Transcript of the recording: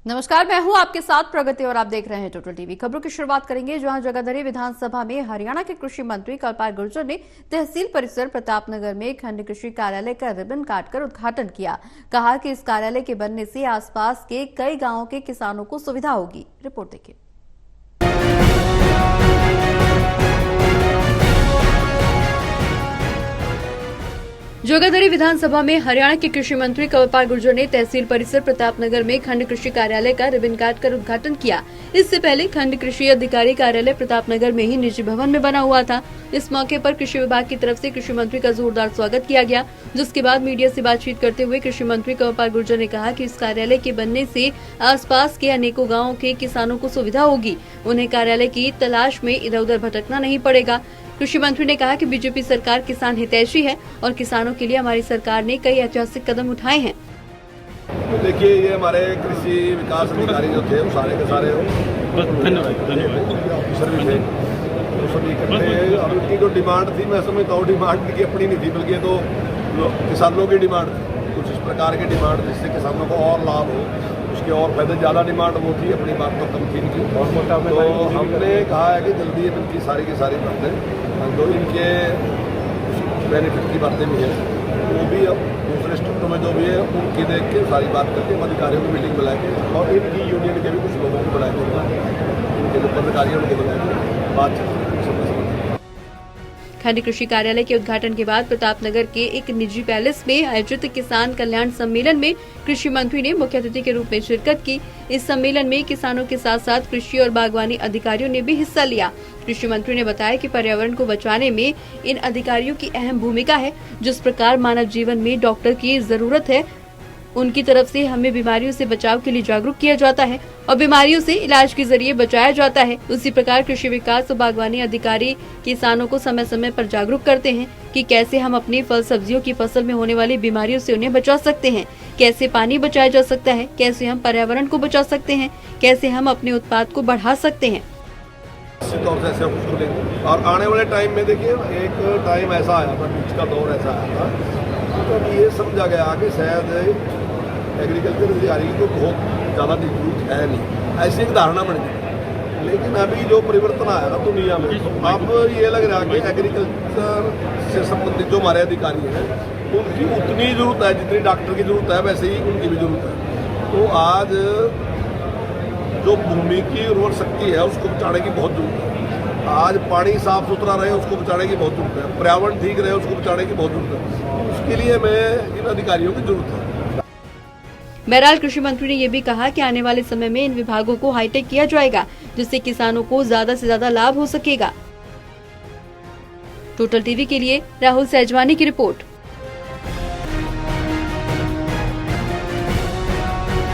नमस्कार, मैं हूं आपके साथ प्रगति और आप देख रहे हैं टोटल टीवी। खबरों की शुरुआत करेंगे जहां जगाधरी विधानसभा में हरियाणा के कृषि मंत्री कल्पाल गुर्जर ने तहसील परिसर प्रतापनगर में खंड कृषि कार्यालय का रिबन काटकर उद्घाटन किया। कहा कि इस कार्यालय के बनने से आसपास के कई गांवों के किसानों को सुविधा होगी। रिपोर्ट देखिए। जोगाधरी विधानसभा में हरियाणा के कृषि मंत्री कल्पाल गुर्जर ने तहसील परिसर प्रतापनगर में खंड कृषि कार्यालय का रिबन काटकर उद्घाटन किया। इससे पहले खंड कृषि अधिकारी कार्यालय प्रतापनगर में ही निजी भवन में बना हुआ था। इस मौके पर कृषि विभाग की तरफ से कृषि मंत्री का जोरदार स्वागत किया गया, जिसके बाद मीडिया से बातचीत करते हुए कृषि मंत्री कल्पाल गुर्जर ने कहा कि इस कार्यालय के बनने से आसपास के अनेकों गाँवों के किसानों को सुविधा होगी। उन्हें कार्यालय की तलाश में इधर उधर भटकना नहीं पड़ेगा। कृषि मंत्री ने कहा कि बीजेपी सरकार किसान हितैषी है और किसानों के लिए हमारी सरकार ने कई ऐतिहासिक कदम उठाए हैं। तो देखिए, ये हमारे कृषि विकास अधिकारी जो थे वो सारे के सारे ऑफिसर भी थे, तो सभी इकट्ठे। और उनकी जो डिमांड थी, मैं समझता हूँ डिमांड की अपनी नहीं थी, बल्कि तो किसानों की डिमांड थी। कुछ इस प्रकार की डिमांड जिससे किसानों को और लाभ हो, उसके और फायदे। ज़्यादा डिमांड वो थी, अपनी बात तो कम थी इनकी। तो हमने कहा है कि जल्दी इनकी सारी की सारी बातें, जो इनके बेनिफिट की बातें भी हैं, वो भी अब दूसरे स्टेटों में जो भी है उनकी देख के सारी बात करके अधिकारियों की मीटिंग बुला के, और इनकी यूनियन के भी कुछ लोगों को बुला के, इनके जो पदाधिकारियों को बुला के बातचीत। खंड कृषि कार्यालय के उद्घाटन के बाद प्रतापनगर के एक निजी पैलेस में आयोजित किसान कल्याण सम्मेलन में कृषि मंत्री ने मुख्य अतिथि के रूप में शिरकत की। इस सम्मेलन में किसानों के साथ साथ कृषि और बागवानी अधिकारियों ने भी हिस्सा लिया। कृषि मंत्री ने बताया कि पर्यावरण को बचाने में इन अधिकारियों की अहम भूमिका है। जिस प्रकार मानव जीवन में डॉक्टर की जरूरत है, उनकी तरफ से हमें बीमारियों से बचाव के लिए जागरूक किया जाता है और बीमारियों से इलाज के जरिए बचाया जाता है। उसी प्रकार कृषि विकास और बागवानी अधिकारी किसानों को समय समय पर जागरूक करते हैं कि कैसे हम अपनी फल सब्जियों की फसल में होने वाली बीमारियों से उन्हें बचा सकते हैं, कैसे पानी बचाया जा सकता है, कैसे हम पर्यावरण को बचा सकते हैं, कैसे हम अपने उत्पाद को बढ़ा सकते हैं। और आने वाले टाइम में देखिए, एक टाइम ऐसा आया था, बीच का दौर ऐसा आया था, तो ये समझा गया कि शायद एग्रीकल्चर अधिकारी को बहुत ज़्यादा जरूरत है नहीं, ऐसी एक धारणा बन गई। लेकिन अभी जो परिवर्तन आया ना दुनिया में, तो अब ये लग रहा है कि एग्रीकल्चर से संबंधित जो हमारे अधिकारी हैं उनकी उतनी ज़रूरत है जितनी डॉक्टर की ज़रूरत है, वैसे ही उनकी भी ज़रूरत है। तो आज जो भूमि की उर्वर शक्ति है उसको बचाने की बहुत ज़रूरत है। आज पानी साफ सुथरा रहे उसको बचाने की बहुत ज़रूरत है, पर्यावरण ठीक रहे उसको बचाने की बहुत ज़रूरत है। उसके लिए मैं इन अधिकारियों की ज़रूरत है। बहरहाल कृषि मंत्री ने ये भी कहा कि आने वाले समय में इन विभागों को हाईटेक किया जाएगा, जिससे किसानों को ज्यादा से ज्यादा लाभ हो सकेगा। टोटल टीवी के लिए राहुल सहजवानी की रिपोर्ट।